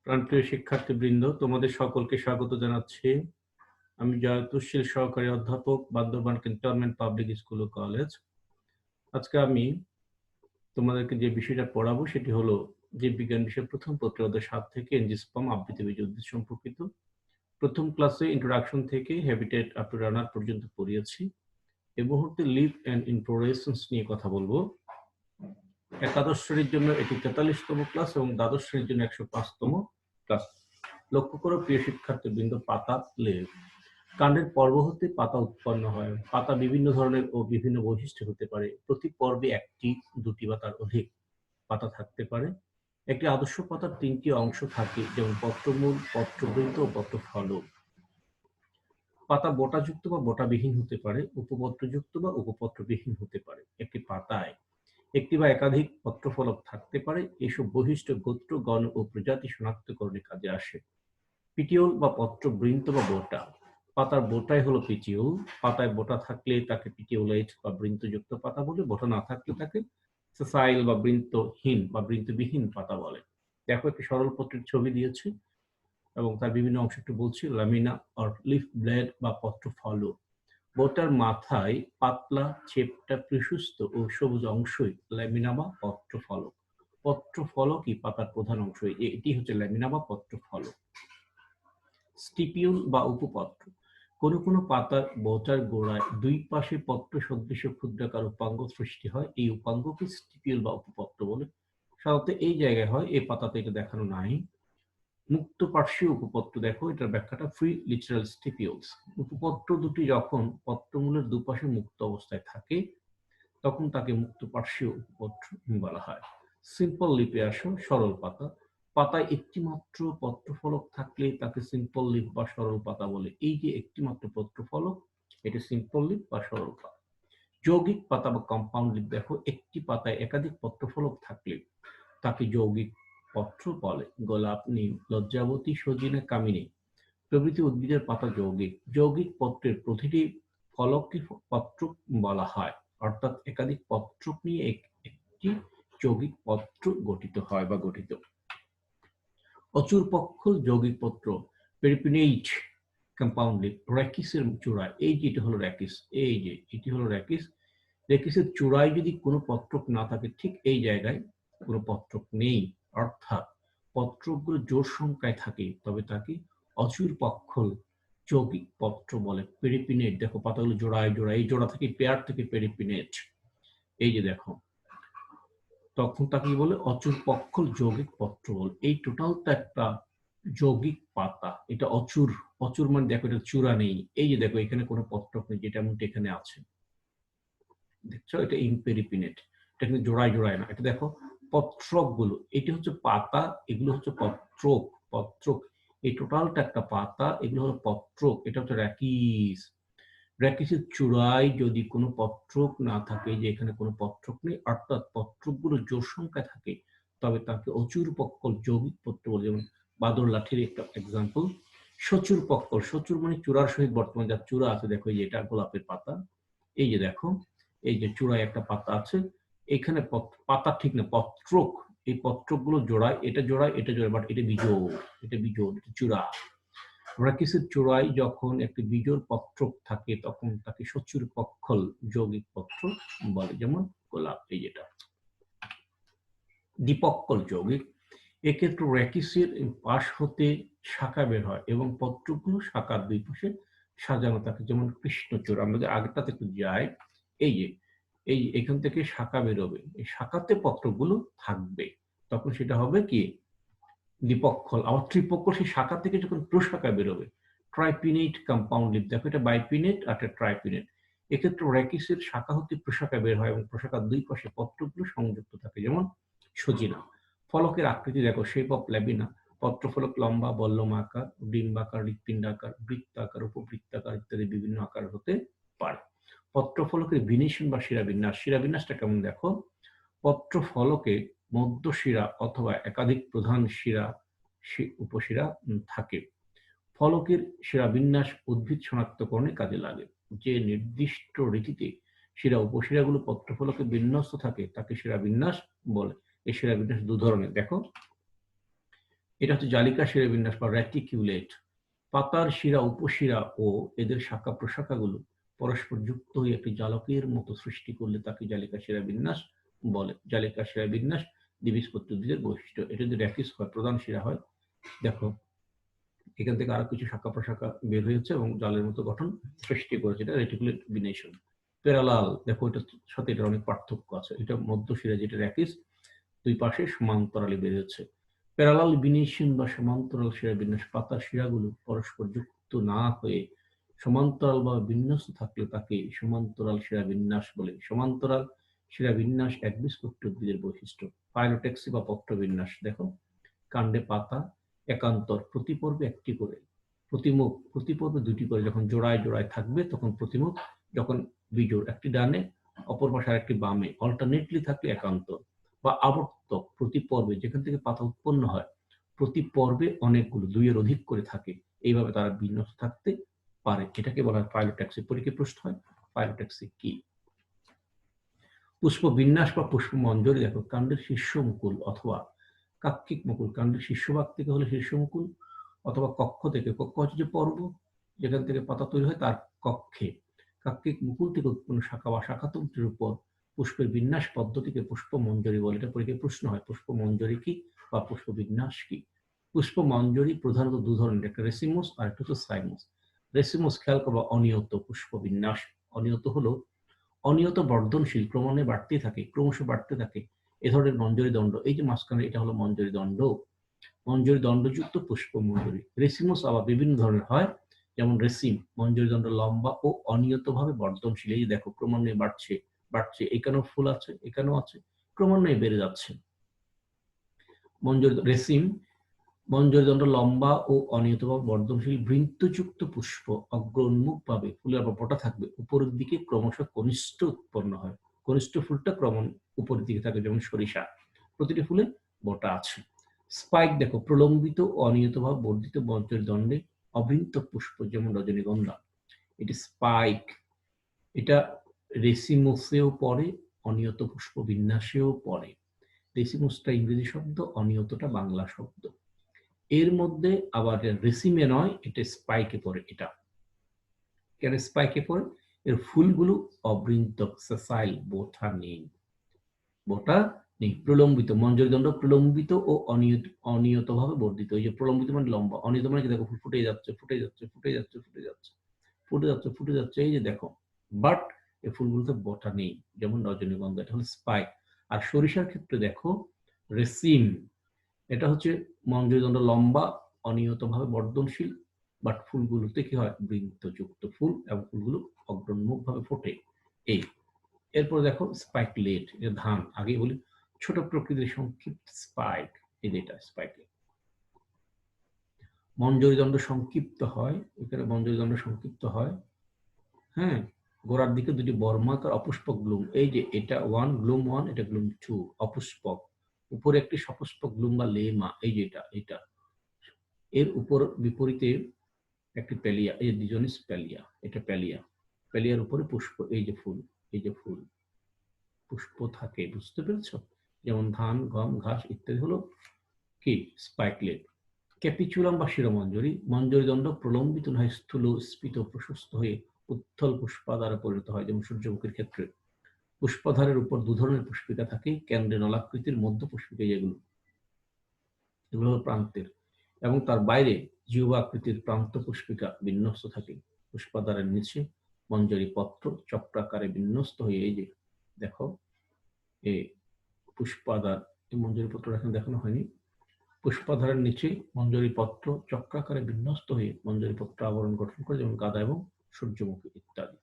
প্রাণপ্রিয় শিক্ষার্থীবৃন্দ, তোমাদের সকলকে স্বাগত জানাচ্ছি। আমি জয়তুশীল সহকারী অধ্যাপক, বান্দরবান ক্যান্টনমেন্ট পাবলিক স্কুল ও কলেজ। আজকে আমি তোমাদেরকে যে বিষয়টা পড়াবো সেটি হলো জীববিজ্ঞান বিষয়ের প্রথম পত্র অধ্যায় 7 থেকে এনজিওস্পার্ম আবৃতবীজ উদ্ভিদ সম্পর্কিত। প্রথম ক্লাসে ইন্ট্রোডাকশন থেকে হ্যাবিটেট আপ টু রানার পর্যন্ত পড়িয়েছি। এই মুহূর্তে লিভ অ্যান্ড ইনফ্লোরেসেন্স নিয়ে কথা বলবো। একাদশ শ্রেণীর জন্য এটি 43তম ক্লাস এবং দ্বাদশ শ্রেণীর জন্য 105তম ক্লাস। লক্ষ্য করো প্রিয় শিক্ষার্থীবৃন্দ, পাতা লেভ। কাণ্ডের পর্ব হতে পাতা উৎপন্ন হয়। পাতা বিভিন্ন ধরনের ও বিভিন্ন বৈশিষ্ট্য হতে পারে। প্রতি পর্বে একটি, দুটি বা তার অধিক পাতা থাকতে পারে। একটি আদর্শ পাতার 3টি অংশ থাকে, যেমন পত্রমূল, পত্রবৃন্ত ও পত্রফলক। পাতা বোটাযুক্ত বা বোটাবিহীন হতে পারে, উপপত্রযুক্ত বা উপপত্রবিহীন হতে পারে। একটি পাতায় একটি বা একাধিক পত্রফলক থাকতে পারে। এসব বৈশিষ্ট্য গোত্র, গণ ও প্রজাতি শনাক্তকরণে কাজে আসে। পিটিওল বা পত্রবৃন্ত বা বোটা। পাতার বোটাই হলো পিটিওল। পাতায় বোটা থাকলে তাকে পিটিওলেট বা বৃন্তযুক্ত পাতা বলে, বোটা না থাকলে তাকে সেসাইল বা বৃন্তহীন বা বৃন্তবিহীন পাতা বলে। দেখো, একটি সরল পত্রের ছবি দিয়েছে এবং তার বিভিন্ন অংশ একটু বলছি। লামিনা অর লিফ ব্লেড বা পত্রফলক। বোটার মাথায় পাতলা, চেপটা, প্রশস্ত ও সবুজ অংশই ল্যামিনা বা পত্রফলক। পত্রফলকই পাতার প্রধান অংশ। এটি হচ্ছে ল্যামিনা বা পত্রফলক। স্টিপিউল বা উপপত্র। কোনো কোনো পাতার বোটার গোড়ায় দুই পাশে পত্র সদৃশ ক্ষুদ্রাকার উপাঙ্গ সৃষ্টি হয়। এই উপাঙ্গকে স্টিপিউল বা উপপত্র বলে। সাধারণত এই জায়গায় হয়, এই পাতাতে এটা দেখানো নাই। মুক্ত পার্শ্বীয় উপপত্র দেখো, এটার ব্যাখ্যাটা ফ্রি লিটারাল স্টিপিউলস। উপপত্র দুটি যখন পত্রমূলের দুপাশে মুক্ত অবস্থায় থাকে তখন তাকে মুক্ত পার্শ্বীয় উপপত্র বলা হয়। সিম্পল লিপে আসো, সরল পাতা। পাতায় একটি মাত্র পত্রফলক থাকলে তাকে সিম্পল লিপ বা সরল পাতা বলে। এই যে একটি মাত্র পত্রফলক, এটি সিম্পল লিপ বা সরল পাতা। যৌগিক পাতা বা কম্পাউন্ড লিপ দেখো, একটি পাতায় একাধিক পত্রফলক থাকলে তাকে যৌগিক পত্র বলে। গোলাপ, নিম, লজ্জাবতী, সজিনা, কামিনী প্রভৃতি উদ্ভিদের পাতা যৌগিক। যৌগিক পত্রের প্রতিটি ফলককে পত্রক বলা হয়, অর্থাৎ একাধিক পত্রক নিয়ে একটি যৌগিক পত্র গঠিত হয় বা গঠিত। অচুর পক্ষল যৌগিক পত্র, পেরিপিনেইট কম্পাউন্ড লিপ। র্যাকিসের চূড়ায়, এই যে এটা হলো র্যাকিস, এই যে এটি হলো র্যাকিস। র্যাকিসের চূড়ায় যদি কোনো পত্রক না থাকে, ঠিক এই জায়গায় কোনো পত্রক নেই, অর্থাৎ পত্রকগুলো জোড় সংখ্যায় থাকে, তবে তাকে অচুর পক্ষল যৌগিক পত্র বলে। পেরিপিনেট দেখো, পাতাগুলো জোড়ায় জোড়ায়, এই জোড়া থেকে পেয়ার থেকে পেরিপিনেট, এই যে দেখো, তখন তাকে বলে অচুর পক্ষল যৌগিক পত্র বলে। এই টোটালটা একটা যৌগিক পাতা। এটা অচুর, অচুর মানে দেখো এটা চূড়া নেই। এই যে দেখো, এখানে কোনো পত্রক নেই, যেটা এমনটা এখানে আছে, দেখছো, এটা ইম্পেরিপিনেট। এটা কিন্তু জোড়ায় জোড়ায় না। এটা দেখো পত্রক গুলো, এটি হচ্ছে পাতা, এগুলো হচ্ছে পত্রক। পত্রক, এই টোটালটা একটা পাতা, এগুলো হলো পত্রক। এটা হচ্ছে র্যাকিস। র্যাকিসের চূড়ায় যদি কোনো পত্রক না থাকে, যে এখানে কোনো পত্রক নেই, অর্থাৎ পত্রকগুলো জোড় সংখ্যায় থাকে, তবে তাকে অচুর পক্ষল যৌগিক পত্র বলে। যেমন বাদর লাঠির একটা এক্সাম্পল। সচুর পক্ষল, সচুর মানে চূড়ার সহিত বর্তমানে যার চূড়া আছে, দেখো এই যে এটা গোলাপের পাতা, এই যে দেখো, এই যে চূড়ায় একটা পাতা আছে, এখানে পাতা ঠিক না, পত্রক। এই পত্রকগুলো জোড়ায়, এটা জোড়ায়, এটা জোড়ায়, বাট এটা বিজোড়, এটা বিজোড়, এটা চূড়া। র্যাকিসের চূড়ায় যখন একটি বিজোড় পত্রক থাকে, তখন তাকে সচুর পক্ষল যৌগিক পত্র বলে। যেমন গোলাপ, এই যেটা দ্বিপক্ষল যৌগিক। এক্ষেত্রে র্যাকিসের পাশ হতে শাখা বের হয় এবং পত্রগুলো শাখার দুই পাশে সাজানো থাকে, যেমন কৃষ্ণচূড়া। আমরা যে আগেরটাতে একটু যাই, এই যে এই এখান থেকে শাখা বেরোবে, এই শাখাতে পত্রগুলো থাকবে, তখন সেটা হবে কি দ্বিপক্ষল। আবার ত্রিপক্ষল, সেই শাখা থেকে যখন প্রশাখা বেরোবে, ট্রাইপিনেট কম্পাউন্ড লিপ দেখো, এটা বাইপিনেট আর এটা ট্রাইপিনেট। এক্ষেত্রে র্যাকিসের শাখা হতে প্রশাখা বের হয় এবং প্রশাখার দুই পাশে পত্রগুলো সংযুক্ত থাকে, যেমন সজিনা। ফলকের আকৃতি দেখো, শেপ অফ ল্যামিনা। পত্রফলক লম্বা, বল্লমাকার, ডিম্বাকার, হৃৎপিণ্ডাকার, বৃত্তাকার, উপবৃত্তাকার ইত্যাদি বিভিন্ন আকার হতে পারে। পত্রফলকের ভিনেশন বা শিরাবিন্যাস, শিরাবিন্যাসটা কেমন দেখো, পত্রফলকে মধ্য শিরা অথবা একাধিক প্রধান শিরা, উপশিরা থাকে। ফলকের শিরাবিন্যাস উদ্ভিদ শনাক্তকরণে কাজে লাগে। যে নির্দিষ্ট রীতিতে শিরা উপশিরাগুলো পত্রফলকে বিন্যস্ত থাকে তাকে শিরাবিন্যাস বলে। এই শিরাবিন্যাস দু ধরনের দেখো, এটা হচ্ছে জালিকা শিরা বিন্যাস বা রেটিকিউলেট। পাতার শিরা, উপশিরা ও এদের শাখা প্রশাখাগুলো পরস্পর যুক্ত হয়ে একটি জালকের মতো সৃষ্টি করলে তাকে জালিকা শিরা বিন্যাস বলে। জালিকা শিরা বিন্যাস দ্বিবীজপত্রী উদ্ভিদের বৈশিষ্ট্য। এটা যদি র্যাকিস হয়, প্রধান শিরা হয়, দেখো এখান থেকে আরো কিছু শাখা প্রশাখা বের হয়েছে এবং জালের মতো গঠন সৃষ্টি করেছে, এটা রেটিকুলেট বিনেশন। প্যারালাল, দেখো এটার সাথে এটার অনেক পার্থক্য আছে। এটা মধ্য শিরা যেটা র্যাকিস, দুই পাশে সমান্তরালে বের হচ্ছে। প্যারালাল বিনেশন বা সমান্তরাল শিরা বিন্যাস, পাতার শিরাগুলো পরস্পর যুক্ত না হয়ে সমান্তরাল বা বিন্যস্ত থাকলে তাকে সমান্তরাল শিরা বিন্যাস বলে। সমান্তরাল শিরা বিন্যাস একবীজপত্রী উদ্ভিদের বৈশিষ্ট্য। ফাইলোটেক্সি বা পত্র বিন্যাস, দেখো কাণ্ডে পাতা একান্তর, প্রতি পর্বে একটি করে, প্রতিমুখ প্রতি পর্বে দুটি করে, যখন জোড়ায় জোড়ায় থাকবে তখন প্রতিমুখ, যখন বিজোড় একটি ডানে অপর পাশে আরেকটি বামে অল্টারনেটলি থাকলে একান্তর। বা আবর্তক, প্রতি পর্বে যেখান থেকে পাতা উৎপন্ন হয় প্রতি পর্বে অনেকগুলো, দুইয়ের অধিক করে থাকে, এইভাবে তারা বিন্যস্ত থাকতে পারে। এটাকে বলা হয় ফাইলোট্যাক্সি। পরীক্ষায় প্রশ্ন হয় ফাইলোট্যাক্সি কি। পুষ্প বিন্যাস বা পুষ্প মঞ্জরি, দেখো কাণ্ডের শীর্ষ মুকুল অথবা কাক্ষিক মুকুল, কাণ্ডের শীর্ষভাগ থেকে হলে শীর্ষ মুকুল, অথবা কক্ষ থেকে, কক্ষ হচ্ছে যে পর্ব যেখান থেকে পাতা তৈরি হয় তার কক্ষে, কাক্ষিক মুকুল থেকে উৎপন্ন শাখা বা শাখাতন্ত্রের উপর পুষ্পের বিন্যাস পদ্ধতিকে পুষ্প মঞ্জরি বলে। এটা পরীক্ষায় প্রশ্ন হয়, পুষ্প মঞ্জরি কি বা পুষ্প বিন্যাস কি। পুষ্প মঞ্জরি প্রধানত দু ধরনের, একটা রেসিমোস আর একটা হচ্ছে সাইমোস। রেসিমোস খেয়াল করবা অনিয়ত পুষ্প বিন্যাস। অনিয়ত হলো অনিয়ত বর্ধনশীল, ক্রমান্বয়ে বাড়তেই থাকে, ক্রমশ বাড়তে থাকে, এ ধরনের মঞ্জরি দণ্ড। এই যে মাঝখানে এটা হলো মঞ্জরি দণ্ড, মঞ্জরি দণ্ডযুক্ত পুষ্প মঞ্জরি। রেসিমোস আবার বিভিন্ন ধরনের হয়, যেমন রেসিম, মঞ্জরি দণ্ড লম্বা ও অনিয়তভাবে বর্ধনশীল। এই যে দেখো ক্রমান্বয়ে বাড়ছে বাড়ছে, এখানেও ফুল আছে, এখানেও আছে, ক্রমান্বয়ে বেড়ে যাচ্ছে। মঞ্জরি রেসিম, মঞ্জরি দণ্ড লম্বা ও অনিয়তভাবে বর্ধনশীল, বৃন্তযুক্ত পুষ্প, অগ্র উন্মুখ ভাবে ফুলের বটা থাকবে, উপরের দিকে ক্রমশ কনিষ্ঠ উৎপন্ন হয়। কনিষ্ঠ ফুলটা ক্রমণ উপরের দিকে থাকে, যেমন সরিষা, প্রতিটি ফুলে বটা আছে। স্পাইক, দেখো প্রলম্বিত ও অনিয়তভাবে বর্ধিত মঞ্জরি দণ্ডে অবৃন্ত পুষ্প, যেমন রজনীগন্ধা। এটি স্পাইক, এটা রেসিমোসেও পড়ে, অনিয়ত পুষ্প বিন্যাসেও পড়ে। রেসিমোসটা ইংরেজি শব্দ, অনিয়তটা বাংলা শব্দ। এর মধ্যে আবার রেসিমে নয়, এটা স্পাইকে পড়ে। এটা কেন স্পাইকে পড়ে? এর ফুলগুলো অবৃন্ত, সেসাইল, বোটা নেই, বোটা নেই। প্রলম্বিত, মঞ্জরি দণ্ড প্রলম্বিত ও অনিয়তভাবে বর্ধিত। এই যে প্রলম্বিত মানে লম্বা, অনিয়ত মানে কি, দেখো ফুল ফুটে যাচ্ছে ফুটে যাচ্ছে ফুটে যাচ্ছে ফুটে যাচ্ছে ফুটে যাচ্ছে ফুটে যাচ্ছে, এই যে দেখো। বাট এই ফুলগুলোতে বোটা নেই, যেমন রজনীগন্ধা, এটা হলো স্পাইক। আর সরিষার ক্ষেত্রে দেখো রেসিম, এটা হচ্ছে মঞ্জরি দণ্ড লম্বা, অনিয়তভাবে বর্ধনশীল, বাট ফুলগুলোতে কি হয়, বৃন্তযুক্ত ফুল, এবং ফুলগুলো অগ্রন্মুখ ভাবে ফোটে। এই এরপর দেখো স্পাইকলেট, এটা ধান, আগে বলি ছোট প্রকৃতির সংক্ষিপ্ত স্পাইক, এই যেটা স্পাইকলেট। মঞ্জরি দণ্ড সংক্ষিপ্ত হয়, এখানে মঞ্জরি দণ্ড সংক্ষিপ্ত হয়, হ্যাঁ, গোড়ার দিকে দুটি বর্মাকার অপুষ্পক গ্লুম, এই যে এটা ওয়ান গ্লুম ওয়ান, এটা গ্লুম টু, অপুষ্পক, উপরে একটি সপুষ্পক গ্লুম বা লেমা, এই যে এটা এটা, এর উপর বিপরীতে একটি প্যালিয়া, এই যে ডিজনিস প্যালিয়া, এটা প্যালিয়া, প্যালিয়ার উপরে পুষ্প, এই যে ফুল, এই যে ফুল, পুষ্প থাকে, বুঝতে পেরেছ? যেমন ধান, গম, ঘাস ইত্যাদি হলো কি স্পাইকলেট। ক্যাপিচুলাম বা শিরোমঞ্জরি, মঞ্জরি দণ্ড প্রলম্বিত নয়, স্থূল স্ফীত প্রশস্ত হয়ে উত্থল পুষ্পাধারে পরিণত হয়, যেমন সূর্যমুখীর ক্ষেত্রে। পুষ্পাধারের উপর দু ধরনের পুষ্পিকা থাকে, কেন্দ্রে নলাকৃতির, মধ্য পুষ্পিকা যেগুলো, এগুলো হলো প্রান্তের, এবং তার বাইরে জিহ্বাকৃতির প্রান্ত পুষ্পিকা বিন্যস্ত থাকে। পুষ্পাধারের নিচে মঞ্জরি পত্র চক্রাকারে বিন্যস্ত হয়ে, এই যে দেখো এই পুষ্পাধার, এই মঞ্জরি পত্র এখন দেখানো হয়নি, পুষ্পাধারের নিচে মঞ্জরি পত্র চক্রাকারে বিন্যস্ত হয়ে মঞ্জরি পত্র আবরণ গঠন করে, যেমন গাঁদা এবং সূর্যমুখী ইত্যাদি।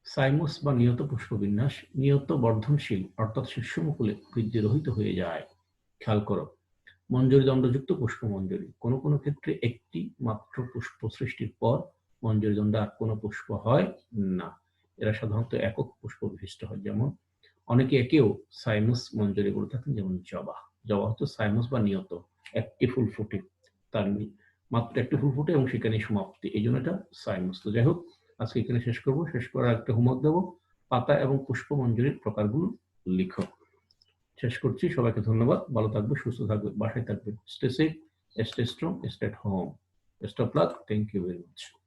সাইমোস বা নিয়ত পুষ্প বিন্যাস, নিয়ত বর্ধনশীল, অর্থাৎ শীর্ষমুকুলে বৃদ্ধিরহিত হয়ে যায়। খেয়াল করো, মঞ্জরি দণ্ডযুক্ত পুষ্প মঞ্জরি, কোনো কোনো ক্ষেত্রে একটি মাত্র পুষ্প সৃষ্টির পর মঞ্জরি দণ্ডে আর কোনো পুষ্প হয় না, এরা সাধারণত একক পুষ্প বিশিষ্ট হয়। যেমন অনেকে একেও সাইমাস মঞ্জরি বলে থাকেন, যেমন জবা। জবা হচ্ছে সাইমাস বা নিয়ত, একটি ফুল ফুটে, তার মাত্র একটি ফুল ফুটে এবং সেখানে সমাপ্তি, এই জন্য এটা সাইমাস। তো যাই হোক, আজকে এখানে শেষ করবো, শেষ করার একটা হোমওয়ার্ক দেবো, পাতা এবং পুষ্প মঞ্জরির প্রকারগুলো লিখো। শেষ করছি। সবাইকে ধন্যবাদ। ভালো থাকবে, সুস্থ থাকবে, বাসায় থাকবে। Stay safe, stay strong, stay at home. Best of luck. Thank you very much.